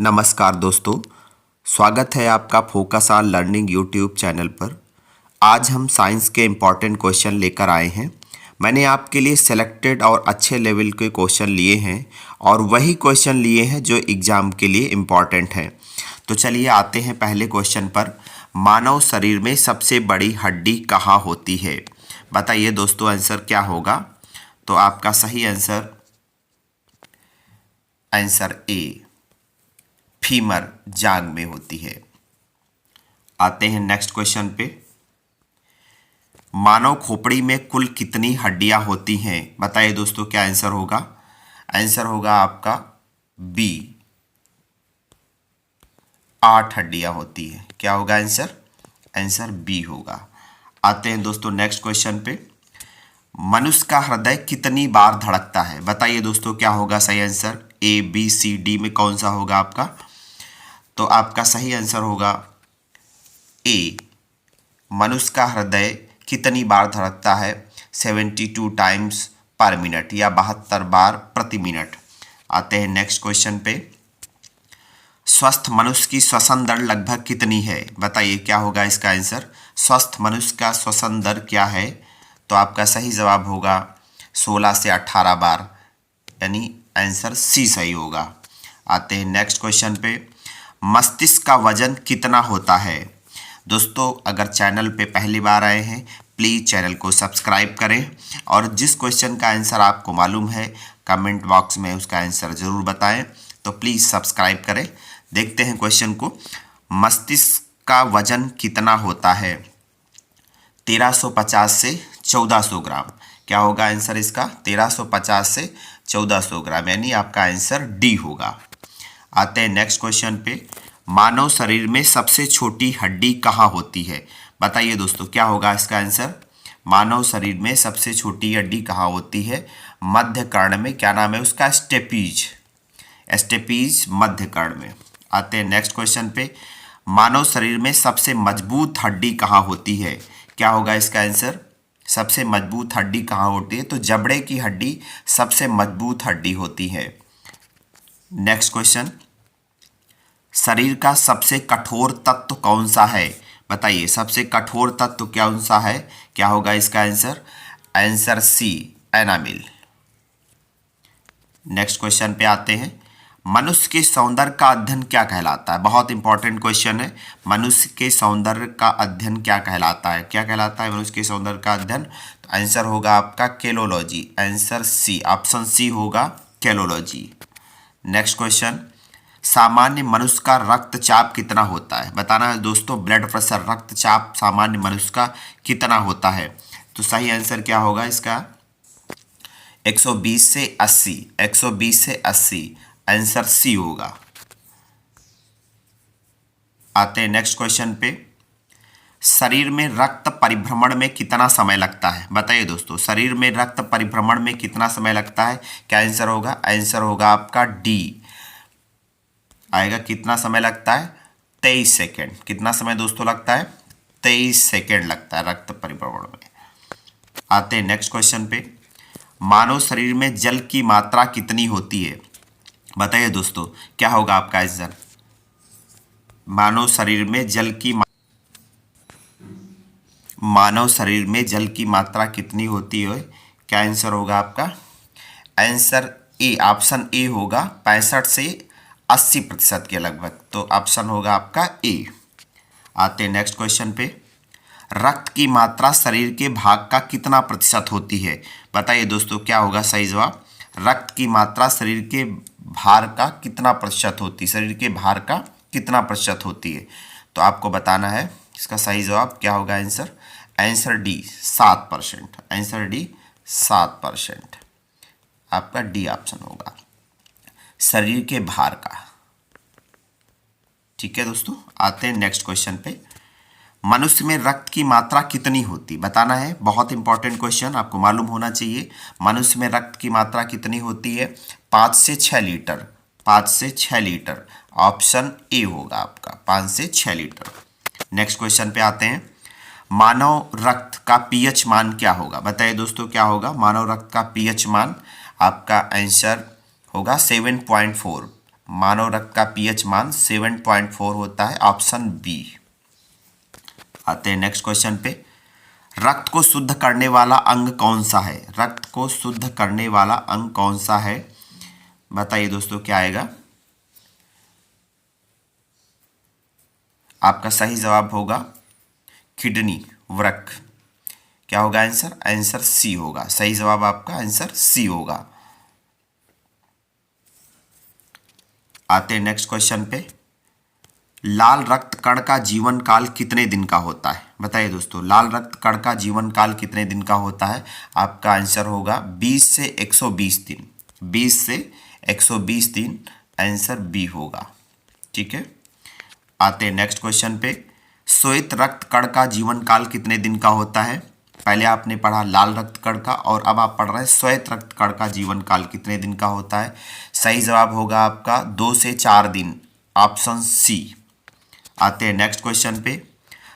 नमस्कार दोस्तों, स्वागत है आपका focus on learning YouTube channel पर। आज हम साइंस के इम्पॉर्टेंट क्वेश्चन लेकर आए हैं। मैंने आपके लिए सेलेक्टेड और अच्छे लेवल के क्वेश्चन लिए हैं और वही क्वेश्चन लिए हैं जो एग्ज़ाम के लिए इम्पॉर्टेंट हैं। तो चलिए आते हैं पहले क्वेश्चन पर। मानव शरीर में सबसे बड़ी हड्डी कहाँ होती है? बताइए दोस्तों, आंसर क्या होगा? तो आपका सही आंसर ए, फीमर, जांग में होती है। आते हैं नेक्स्ट क्वेश्चन पे। मानव खोपड़ी में कुल कितनी हड्डियां होती हैं? बताइए दोस्तों, क्या आंसर होगा? आंसर होगा आपका बी, 8 हड्डियां होती है। क्या होगा आंसर? आंसर बी होगा। आते हैं दोस्तों नेक्स्ट क्वेश्चन पे। मनुष्य का हृदय कितनी बार धड़कता है? बताइए दोस्तों, क्या होगा सही आंसर? ए, बी, सी, डी में कौन सा होगा आपका? तो आपका सही आंसर होगा ए, मनुष्य का हृदय कितनी बार धड़कता है? 72 टाइम्स पर मिनट या 72 बार प्रति मिनट। आते हैं नेक्स्ट क्वेश्चन पे। स्वस्थ मनुष्य की श्वसन दर लगभग कितनी है? बताइए क्या होगा इसका आंसर? स्वस्थ मनुष्य का श्वसन दर क्या है? तो आपका सही जवाब होगा 16 से 18 बार, यानी आंसर सी सही होगा। आते हैं नेक्स्ट क्वेश्चन पे। मस्तिष्क का वजन कितना होता है? दोस्तों, अगर चैनल पे पहली बार आए हैं प्लीज़ चैनल को सब्सक्राइब करें और जिस क्वेश्चन का आंसर आपको मालूम है कमेंट बॉक्स में उसका आंसर ज़रूर बताएं। तो प्लीज़ सब्सक्राइब करें। देखते हैं क्वेश्चन को। मस्तिष्क का वजन कितना होता है? 1350 से 1400 ग्राम। क्या होगा आंसर इसका? 1350 से 1400 ग्राम, यानी आपका आंसर डी होगा। आते हैं नेक्स्ट क्वेश्चन पे। मानव शरीर में सबसे छोटी हड्डी कहाँ होती है? बताइए दोस्तों, क्या होगा इसका आंसर? मानव शरीर में सबसे छोटी हड्डी कहाँ होती है? मध्य कर्ण में। क्या नाम है उसका? स्टेपीज, स्टेपीज मध्य कर्ण में। आते हैं नेक्स्ट क्वेश्चन पे। मानव शरीर में सबसे मजबूत हड्डी कहाँ होती है? क्या होगा इसका आंसर? सबसे मजबूत हड्डी कहाँ होती है? तो जबड़े की हड्डी सबसे मजबूत हड्डी होती है। Next question. शरीर का सबसे कठोर तत्व कौन सा है? बताइए, सबसे कठोर तत्व कौन सा है? क्या होगा इसका answer? Answer C, enamel. Next question पे आते हैं। मनुष्य के सौंदर्य का अध्ययन क्या कहलाता है? बहुत इंपॉर्टेंट क्वेश्चन है। मनुष्य के सौंदर्य का अध्ययन क्या कहलाता है? क्या कहलाता है मनुष्य के सौंदर्य का अध्ययन? तो आंसर होगा आपका केलोलॉजी। आंसर सी, ऑप्शन सी होगा केलोलॉजी। Next question. सामान्य मनुष्य का रक्तचाप कितना होता है? बताना है दोस्तों, ब्लड प्रेशर, रक्तचाप सामान्य मनुष्य का कितना होता है? तो सही आंसर क्या होगा इसका? 120 से 80, 120 से 80, आंसर सी होगा। आते हैं नेक्स्ट क्वेश्चन पे। शरीर में रक्त परिभ्रमण में कितना समय लगता है? बताइए दोस्तों, शरीर में रक्त परिभ्रमण में कितना समय लगता है? क्या आंसर होगा? आंसर होगा आपका डी आएगा। कितना समय लगता है? 23 सेकेंड। कितना समय दोस्तों लगता है? 23 सेकेंड लगता है रक्त परिभ्रमण में। आते हैं नेक्स्ट क्वेश्चन पे। मानव शरीर में जल की मात्रा कितनी होती है? बताइए दोस्तों, क्या होगा आपका आंसर? मानव शरीर में जल की मात्रा कितनी होती है? क्या आंसर होगा आपका? आंसर ए, ऑप्शन ए होगा 65 से 80% के लगभग। तो ऑप्शन होगा आपका ए। आते हैं नेक्स्ट क्वेश्चन पे। रक्त की मात्रा शरीर के भाग का कितना प्रतिशत होती है? बताइए दोस्तों, क्या होगा सही जवाब? रक्त की मात्रा शरीर के भार का कितना प्रतिशत होती है? शरीर के भार का कितना प्रतिशत होती है? तो आपको बताना है इसका सही जवाब क्या होगा answer? Answer D, 7%। Answer D 7%, आपका डी ऑप्शन होगा, शरीर के भार का। ठीक है दोस्तों, आते हैं नेक्स्ट क्वेश्चन पे। मनुष्य में रक्त की मात्रा कितनी होती? बताना है, बहुत इंपॉर्टेंट क्वेश्चन, आपको मालूम होना चाहिए। मनुष्य में रक्त की मात्रा कितनी होती है? 5 से 6 लीटर। 5 से 6 लीटर, ऑप्शन ए होगा आपका, 5 से 6 लीटर। नेक्स्ट क्वेश्चन पे आते हैं। मानव रक्त का पीएच मान क्या होगा? बताइए दोस्तों, क्या होगा मानव रक्त का पीएच मान? आपका आंसर होगा 7.4। मानव रक्त का पीएच मान 7.4 होता है, ऑप्शन बी। आते हैं नेक्स्ट क्वेश्चन पे। रक्त को शुद्ध करने वाला अंग कौन सा है? रक्त को शुद्ध करने वाला अंग कौन सा है? बताइए दोस्तों क्या आएगा? आपका सही जवाब होगा किडनी, वृक्क। क्या होगा आंसर? आंसर सी होगा। सही जवाब आपका आंसर सी होगा। आते हैं नेक्स्ट क्वेश्चन पे। लाल रक्त कण का जीवन काल कितने दिन का होता है? बताइए दोस्तों, लाल रक्त कण का जीवन काल कितने दिन का होता है? आपका आंसर होगा 20 से 120 दिन। 20 से 120 दिन, आंसर बी होगा। ठीक है, आते हैं नेक्स्ट क्वेश्चन पे। श्वेत रक्त कण का जीवन काल कितने दिन का होता है? पहले आपने पढ़ा लाल रक्त कण का और अब आप पढ़ रहे हैं श्वेत रक्त कण का जीवन काल कितने दिन का होता है। सही जवाब होगा आपका 2 से 4 दिन, ऑप्शन सी। आते हैं नेक्स्ट क्वेश्चन पे।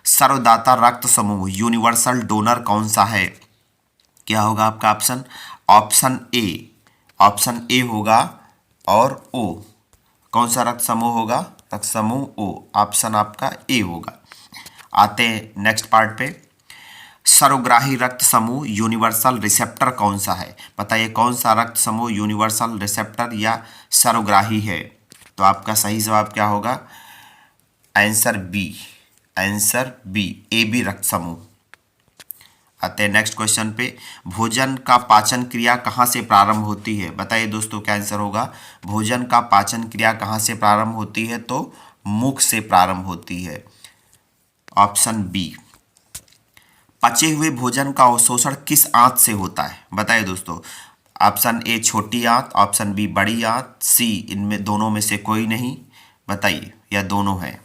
सर्वदाता रक्त समूह यूनिवर्सल डोनर कौन सा है? क्या होगा आपका option? Option A. Option A होगा और ओ। कौन सा रक्त समूह होगा? रक्त समूह ओ। ऑप्शन आपका ए होगा। आते हैं नेक्स्ट पार्ट पे। सर्वग्राही रक्त समूह यूनिवर्सल रिसेप्टर कौन सा है? बताइए कौन सा रक्त समूह यूनिवर्सल रिसेप्टर या सर्वग्राही है? तो आपका सही जवाब क्या होगा? Answer B. Answer B, A B रक्त समूह। आते हैं नेक्स्ट क्वेश्चन पे। भोजन का पाचन क्रिया कहाँ से प्रारंभ होती है? बताइए दोस्तों क्या आंसर होगा? भोजन का पाचन क्रिया कहाँ से प्रारंभ होती है? तो मुख से प्रारंभ होती है, ऑप्शन बी। पचे हुए भोजन का अवशोषण किस आंत से होता है? बताइए दोस्तों, ऑप्शन ए छोटी आंत, ऑप्शन बी बड़ी आंत, सी इनमें दोनों में से कोई नहीं। बताइए, या दोनों है?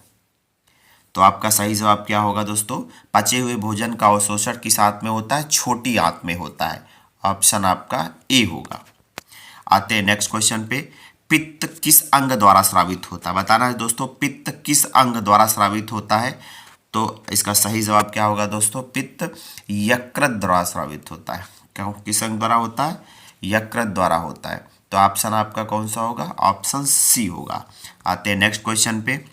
तो आपका सही जवाब क्या होगा दोस्तों? पचे हुए भोजन का अवशोषण किस आंत में होता है? छोटी आंत में होता है, ऑप्शन आपका ए होगा। आते हैं नेक्स्ट क्वेश्चन पे। पित्त किस अंग द्वारा स्रावित होता है? बताना है दोस्तों, पित्त किस अंग द्वारा स्रावित होता है? तो इसका सही जवाब क्या होगा दोस्तों? पित्त यकृत द्वारा स्रावित होता है। क्यों? किस अंग द्वारा होता है? यकृत द्वारा होता है। तो ऑप्शन आपका कौन सा होगा? ऑप्शन सी होगा। आते हैं नेक्स्ट क्वेश्चन पे।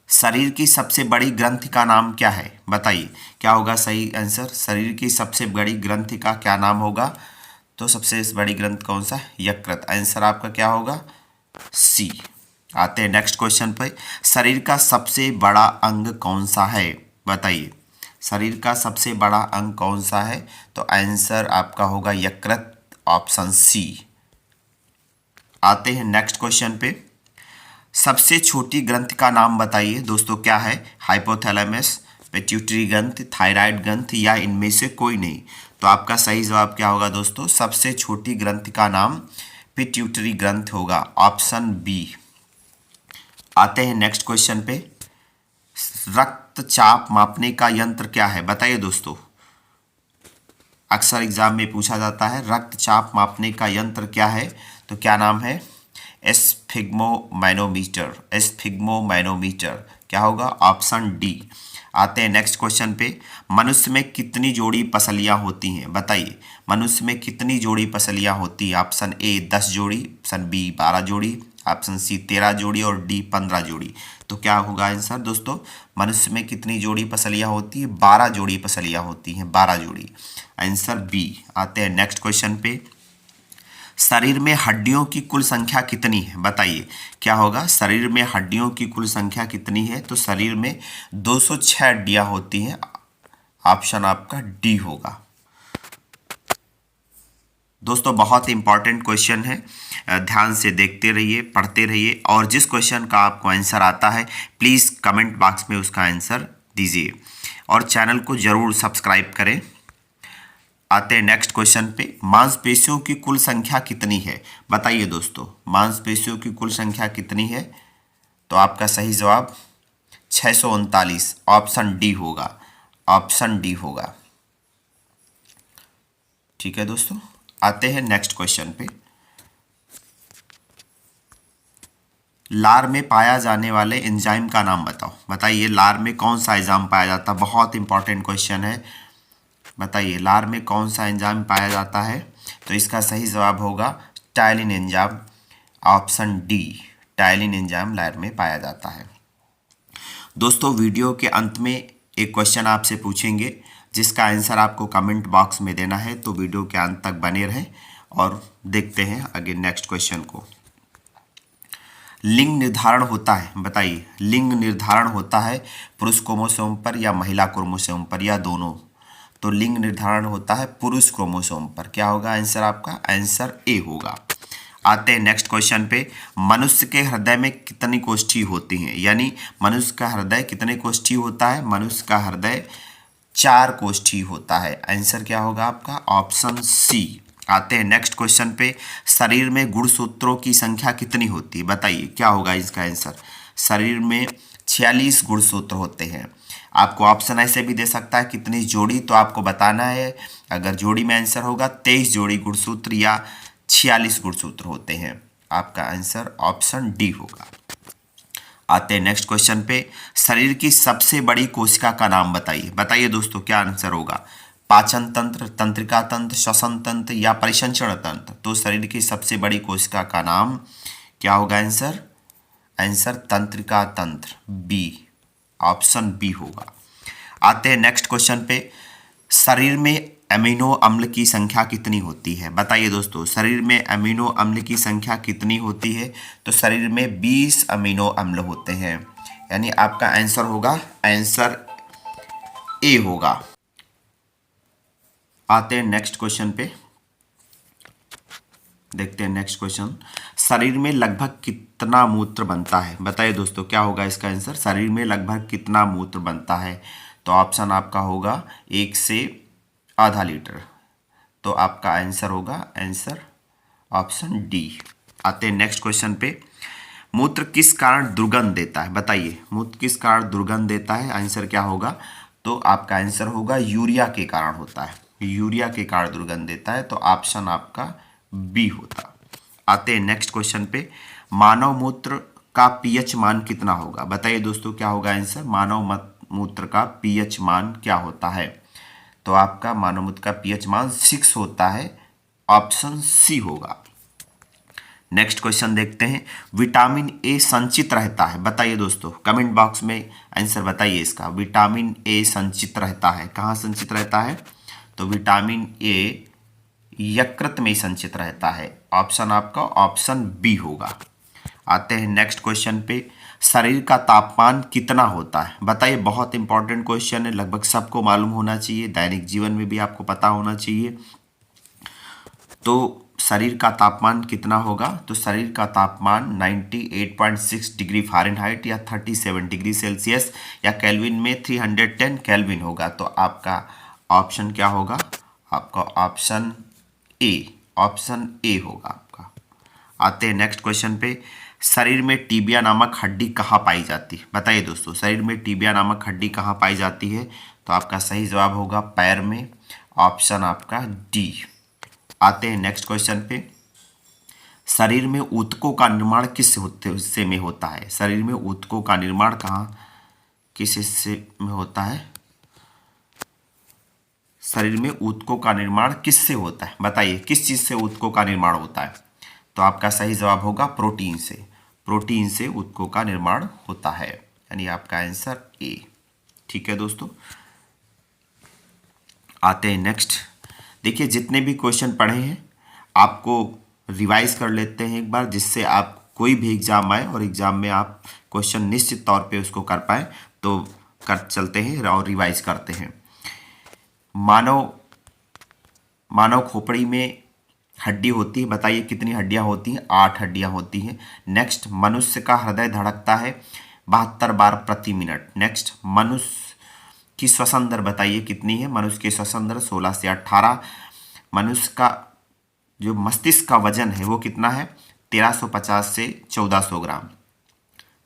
शरीर की सबसे बड़ी ग्रंथि का नाम क्या है? बताइए क्या होगा सही आंसर? शरीर की सबसे बड़ी ग्रंथि का क्या नाम होगा? तो सबसे बड़ी ग्रंथि कौन सा? यकृत। आंसर आपका क्या होगा? सी। आते हैं नेक्स्ट क्वेश्चन पे। शरीर का सबसे बड़ा अंग कौन सा है? बताइए, शरीर का सबसे बड़ा अंग कौन सा है? तो आंसर आपका होगा यकृत, ऑप्शन सी। आते हैं नेक्स्ट क्वेश्चन पे। सबसे छोटी ग्रंथि का नाम बताइए दोस्तों, क्या है? हाइपोथैलेमस, पिट्यूटरी ग्रंथि, थायराइड ग्रंथि या इनमें से कोई नहीं। तो आपका सही जवाब क्या होगा दोस्तों? सबसे छोटी ग्रंथि का नाम पिट्यूटरी ग्रंथि होगा, ऑप्शन बी। आते हैं नेक्स्ट क्वेश्चन पे। रक्तचाप मापने का यंत्र क्या है? बताइए दोस्तों, अक्सर एग्जाम में पूछा जाता है रक्तचाप मापने का यंत्र क्या है? तो क्या नाम है? एस्फिग्मोमैनोमीटर। एस्फिग्मोमैनोमीटर क्या होगा? Option D. आते हैं नेक्स्ट क्वेश्चन पे। मनुष्य में कितनी जोड़ी पसलियां होती हैं? बताइए, मनुष्य में कितनी जोड़ी पसलियां होती है? ऑप्शन ए 10 जोड़ी, ऑप्शन बी 12 जोड़ी, ऑप्शन सी 13 जोड़ी और डी 15 जोड़ी। तो क्या होगा आंसर दोस्तों? मनुष्य में कितनी जोड़ी पसलियां होती है? 12 जोड़ी पसलियां होती हैं, 12 जोड़ी, आंसर बी। आते हैं नेक्स्ट क्वेश्चन पे। शरीर में हड्डियों की कुल संख्या कितनी है? बताइए क्या होगा? शरीर में हड्डियों की कुल संख्या कितनी है? तो शरीर में 206 हड्डियां होती हैं, ऑप्शन आपका डी होगा। दोस्तों बहुत इंपॉर्टेंट क्वेश्चन है, ध्यान से देखते रहिए, पढ़ते रहिए और जिस क्वेश्चन का आपको आंसर आता है प्लीज़ कमेंट बॉक्स में उसका आंसर दीजिए और चैनल को ज़रूर सब्सक्राइब करें। आते हैं नेक्स्ट क्वेश्चन पे। मांसपेशियों की कुल संख्या कितनी है? बताइए दोस्तों, मांसपेशियों की कुल संख्या कितनी है? तो आपका सही जवाब 639, ऑप्शन डी होगा, ऑप्शन डी होगा। ठीक है दोस्तों, आते हैं नेक्स्ट क्वेश्चन पे। लार में पाया जाने वाले एंजाइम का नाम बताओ। बताइए लार में कौन सा एंजाइम पाया जाता है? बहुत इंपॉर्टेंट क्वेश्चन है। बताइए लार में कौन सा एंजाइम पाया जाता है? तो इसका सही जवाब होगा ptyalin enzyme, option D, ptyalin enzyme लायर में पाया जाता है। दोस्तों वीडियो के अंत में एक क्वेश्चन आपसे पूछेंगे जिसका आंसर आपको कमेंट बॉक्स में देना है, तो वीडियो के अंत तक बने रहें और देखते हैं आगे नेक्स्ट क्वेश्चन को। लिंग निर्धारण होता है, बताइए लिंग निर्धारण होता है पुरुष क्रोमोसोम पर या महिला क्रोमोसोम पर या दोनों? तो लिंग निर्धारण होता है पुरुष क्रोमोसोम पर। क्या होगा आंसर आपका? आंसर ए होगा। आते हैं नेक्स्ट क्वेश्चन पे। मनुष्य के हृदय में कितनी कोष्ठी होती हैं? यानी मनुष्य का हृदय कितने कोष्ठी होता है? मनुष्य का हृदय 4 कोष्ठी होता है। आंसर क्या होगा आपका? Option C. आते हैं नेक्स्ट क्वेश्चन पे। शरीर में गुणसूत्रों की संख्या कितनी होती है? बताइए क्या होगा इसका आंसर? शरीर में 46 गुणसूत्र होते हैं। आपको ऑप्शन ऐसे भी दे सकता है कितनी जोड़ी, तो आपको बताना है। अगर जोड़ी में आंसर होगा 23 जोड़ी गुणसूत्र या 46 गुणसूत्र होते हैं। आपका आंसर ऑप्शन डी होगा। आते हैं नेक्स्ट क्वेश्चन पे। शरीर की सबसे बड़ी कोशिका का नाम बताइए। बताइए दोस्तों क्या आंसर होगा? पाचन तंत्र, तंत्रिका तंत्र, श्वसन तंत्र या परिसंचरण तंत्र? तो शरीर की सबसे बड़ी कोशिका का नाम क्या होगा आंसर? आंसर तंत्रिका तंत्र, बी, ऑप्शन बी होगा। आते हैं नेक्स्ट क्वेश्चन पे। शरीर में अमीनो अम्ल की संख्या कितनी होती है? बताइए दोस्तों शरीर में अमीनो अम्ल की संख्या कितनी होती है? तो शरीर में 20 अमीनो अम्ल होते हैं। यानी आपका आंसर होगा आंसर ए होगा। आते हैं नेक्स्ट क्वेश्चन पे, देखते हैं नेक्स्ट क्वेश्चन। शरीर में लगभग कितना मूत्र बनता है? बताइए दोस्तों क्या होगा इसका आंसर? शरीर में लगभग कितना मूत्र बनता है? तो ऑप्शन आपका होगा 1 से आधा लीटर। तो आपका आंसर होगा आंसर ऑप्शन डी। आते हैं नेक्स्ट क्वेश्चन पे। मूत्र किस कारण दुर्गंध देता है? बताइए मूत्र किस कारण दुर्गंध देता है? आंसर क्या होगा? तो आपका आंसर होगा यूरिया के कारण होता है। यूरिया के कारण दुर्गंध देता है, तो ऑप्शन आपका बी होता। आते हैं नेक्स्ट क्वेश्चन पे। मानव मूत्र का पीएच मान कितना होगा? बताइए दोस्तों क्या होगा आंसर? मानव मूत्र का पीएच मान क्या होता है? तो आपका मानव मूत्र का पीएच मान 6 होता है। ऑप्शन सी होगा। नेक्स्ट क्वेश्चन देखते हैं। विटामिन ए संचित रहता है? बताइए दोस्तों कमेंट बॉक्स में आंसर बताइए इसका। विटामिन ए संचित रहता है, कहाँ संचित रहता है? तो विटामिन ए यकृत में संचित रहता है। ऑप्शन आपका ऑप्शन बी होगा। आते हैं नेक्स्ट क्वेश्चन पे। शरीर का तापमान कितना होता है? बताइए बहुत इंपॉर्टेंट क्वेश्चन है, लगभग सबको मालूम होना चाहिए, दैनिक जीवन में भी आपको पता होना चाहिए। तो शरीर का तापमान कितना होगा? तो शरीर का तापमान 98.6 डिग्री फ़ारेनहाइट या 37 डिग्री सेल्सियस या केल्विन में 310 केल्विन होगा। तो आपका ऑप्शन क्या होगा? आपका ऑप्शन ए, ऑप्शन ए होगा आपका। आते हैं नेक्स्ट क्वेश्चन पे। शरीर में टीबिया नामक हड्डी कहाँ पाई जाती है? बताइए दोस्तों शरीर में टीबिया नामक हड्डी कहाँ पाई जाती है? तो आपका सही जवाब होगा पैर में। ऑप्शन आपका डी। आते हैं नेक्स्ट क्वेश्चन पे। शरीर में ऊतकों का निर्माण किस हिस्से में होता है? शरीर में ऊतकों का निर्माण कहाँ किस हिस्से में होता है? शरीर में ऊतकों का निर्माण किससे होता है? बताइए किस चीज़ से ऊतकों का निर्माण होता है? तो आपका सही जवाब होगा प्रोटीन से। प्रोटीन से ऊतकों का निर्माण होता है, यानी आपका आंसर ए। ठीक है दोस्तों। आते हैं नेक्स्ट। देखिए जितने भी क्वेश्चन पढ़े हैं आपको रिवाइज कर लेते हैं एक बार, जिससे आप कोई भी एग्जाम आए और एग्जाम में आप क्वेश्चन निश्चित तौर पे उसको कर पाए। तो कर चलते हैं और रिवाइज करते हैं। मानव खोपड़ी में हड्डी होती है, बताइए कितनी हड्डियां होती हैं? 8 हड्डियां होती हैं। नेक्स्ट, मनुष्य का हृदय धड़कता है 72 बार प्रति मिनट। नेक्स्ट, मनुष्य की श्वसन दर बताइए कितनी है? मनुष्य की श्वसन दर 16 से 18। मनुष्य का जो मस्तिष्क का वजन है वो कितना है? 1350 से 1400 ग्राम।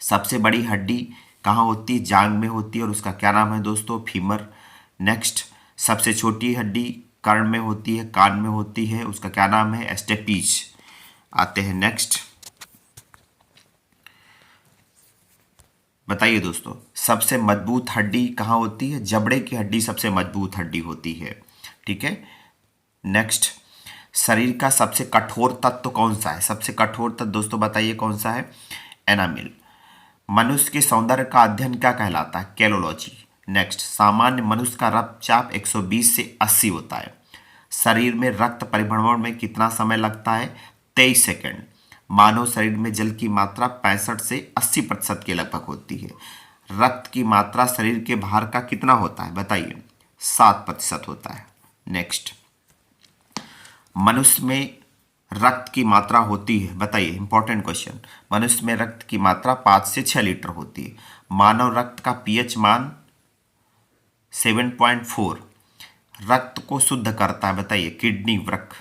सबसे बड़ी हड्डी कहाँ होती है? जांघ में होती है और उसका क्या नाम है दोस्तों? फीमर। नेक्स्ट, सबसे छोटी हड्डी कर्ण में होती है, कान में होती है, उसका क्या नाम है? स्टेपीज। आते हैं नेक्स्ट। बताइए दोस्तों सबसे मजबूत हड्डी कहाँ होती है? जबड़े की हड्डी सबसे मजबूत हड्डी होती है। ठीक है। नेक्स्ट, शरीर का सबसे कठोर तत्व कौन सा है? सबसे कठोर तत्व दोस्तों बताइए कौन सा है? एनामिल। मनुष्य के सौंदर्य का अध्ययन क्या कहलाता है? कैलोलॉजी। नेक्स्ट, सामान्य मनुष्य का रक्तचाप 120 से 80 होता है। शरीर में रक्त परिभ्रमण में कितना समय लगता है? 23 सेकंड। मानव शरीर में जल की मात्रा 65 से 80% के लगभग होती है। रक्त की मात्रा शरीर के बाहर का कितना होता है? बताइए। 7% होता है। नेक्स्ट, मनुष्य में रक्त की मात्रा होती है, बताइए, इंपॉर्टेंट क्वेश्चन। मनुष्य में रक्त की मात्रा 5 से 6 लीटर होती है। मानव रक्त का पीएच मान 7.4। रक्त को शुद्ध करता है, बताइए, किडनी, वृक्क।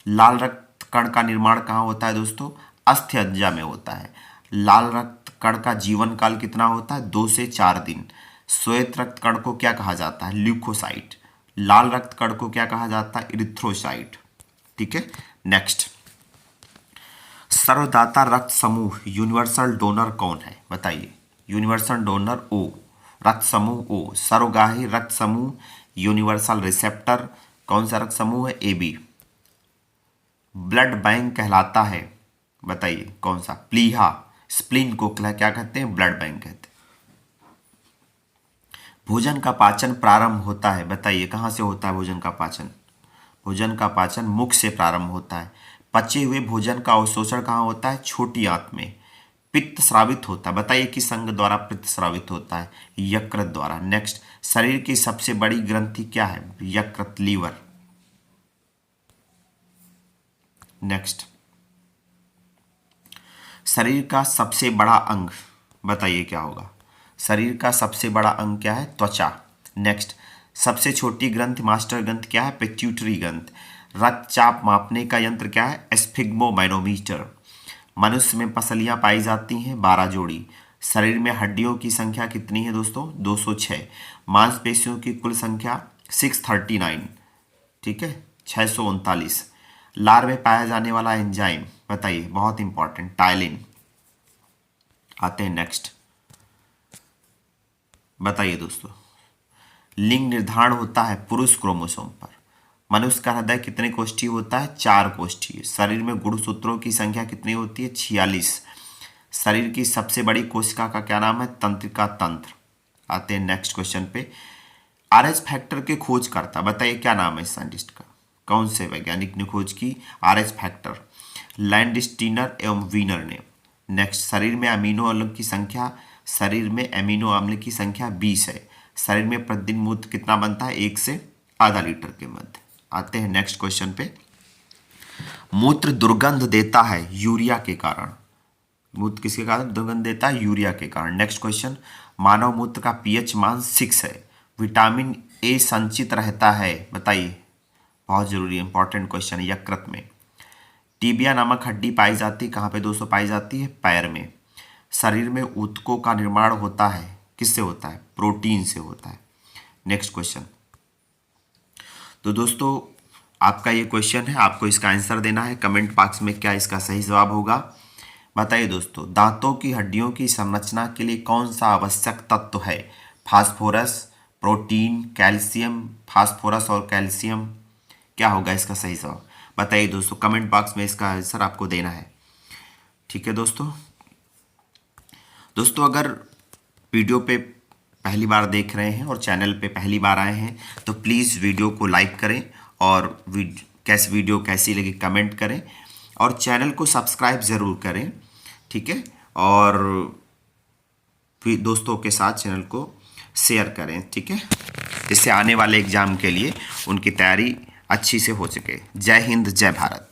लाल रक्त कण का निर्माण कहाँ होता है दोस्तों? अस्थि मज्जा में होता है। लाल रक्त कण का जीवन काल कितना होता है? 2 से 4 दिन। श्वेत रक्त कण को क्या कहा जाता है? ल्यूकोसाइट। लाल रक्त कण को क्या कहा जाता है? इरिथ्रोसाइट। ठीक है। नेक्स्ट, सर्वदाता रक्त समूह यूनिवर्सल डोनर कौन है? बताइए। यूनिवर्सल डोनर ओ, रक्त समूह ओ। सर्वगाही रक्त समूह यूनिवर्सल रिसेप्टर कौन सा रक्त समूह है? A B. ब्लड बैंक कहलाता है, बताइए कौन सा? प्लीहा। स्प्लीन को क्या कहते हैं? ब्लड बैंक कहते हैं। भोजन का पाचन प्रारंभ होता है, बताइए कहाँ से होता है भोजन का पाचन? भोजन का पाचन मुख से प्रारंभ होता है। पचे हुए भोजन का अवशोषण कहाँ होता है? छोटी आंत में। पित्त स्रावित होता है, बताइए किस अंग द्वारा पित्त स्रावित होता है? यकृत द्वारा। नेक्स्ट, शरीर की सबसे बड़ी ग्रंथि क्या है? यकृत, लीवर। नेक्स्ट, शरीर का सबसे बड़ा अंग बताइए क्या होगा? शरीर का सबसे बड़ा अंग क्या है? त्वचा। नेक्स्ट, सबसे छोटी ग्रंथि, मास्टर ग्रंथि क्या है? पिट्यूटरी ग्रंथि। रक्तचाप मापने का यंत्र क्या है? स्फिग्मोमैनोमीटर। मनुष्य में पसलियां पाई जाती हैं 12 जोड़ी। शरीर में हड्डियों की संख्या कितनी है दोस्तों? 206। मांसपेशियों की कुल संख्या 639, ठीक है, 639। लार में पाया जाने वाला एंजाइम बताइए, बहुत इंपॉर्टेंट, टाइलिन। आते हैं नेक्स्ट, बताइए दोस्तों। लिंग निर्धारण होता है पुरुष क्रोमोसोम पर। मनुष्य का हृदय कितने कोष्ठी होता है? 4 कोष्ठी। शरीर में गुणसूत्रों की संख्या कितनी होती है? 46। शरीर की सबसे बड़ी कोशिका का क्या नाम है? तंत्रिका तंत्र। आते हैं नेक्स्ट क्वेश्चन पे। आरएच फैक्टर के खोज करता, बताइए क्या नाम है इस साइंटिस्ट का? कौन से वैज्ञानिक ने खोज की आरएच फैक्टर? लैंडस्टीनर एवं वीनर ने। नेक्स्ट, शरीर में अमीनो अम्ल की संख्या, शरीर में अमीनो अम्ल की संख्या 20 है। शरीर में प्रतिदिन मूत्र कितना बनता है? 1 से आधा लीटर के मध्य। आते हैं नेक्स्ट क्वेश्चन पे। मूत्र दुर्गंध देता है यूरिया के कारण। मूत्र किसके कारण दुर्गंध देता है? यूरिया के कारण। नेक्स्ट क्वेश्चन, मानव मूत्र का पीएच मान 6 है। विटामिन ए संचित रहता है, बताइए, बहुत जरूरी इंपॉर्टेंट क्वेश्चन, यकृत में। टीबिया नामक हड्डी पाई जाती है कहाँ पे दोस्तों? पाई जाती है पैर में। शरीर में ऊतकों का निर्माण होता है, किससे होता है? प्रोटीन से होता है। Next question. तो दोस्तों आपका ये क्वेश्चन है, आपको इसका आंसर देना है कमेंट बॉक्स में, क्या इसका सही जवाब होगा? बताइए दोस्तों, दांतों की हड्डियों की संरचना के लिए कौन सा आवश्यक तत्व है? Phosphorus, protein, calcium. फास्फोरस और कैल्शियम, क्या होगा इसका सही जवाब? बताइए दोस्तों कमेंट बॉक्स में, इसका आंसर आपको देना है। ठीक है दोस्तों। दोस्तों अगर वीडियो पे पहली बार देख रहे हैं और चैनल पे पहली बार आए हैं तो प्लीज़ वीडियो को लाइक करें और वीडियो कैसी लगी कमेंट करें और चैनल को सब्सक्राइब ज़रूर करें, ठीक है, और फिर दोस्तों के साथ चैनल को शेयर करें, ठीक है, जिससे आने वाले एग्ज़ाम के लिए उनकी तैयारी अच्छी से हो सके। जय हिंद, जय भारत।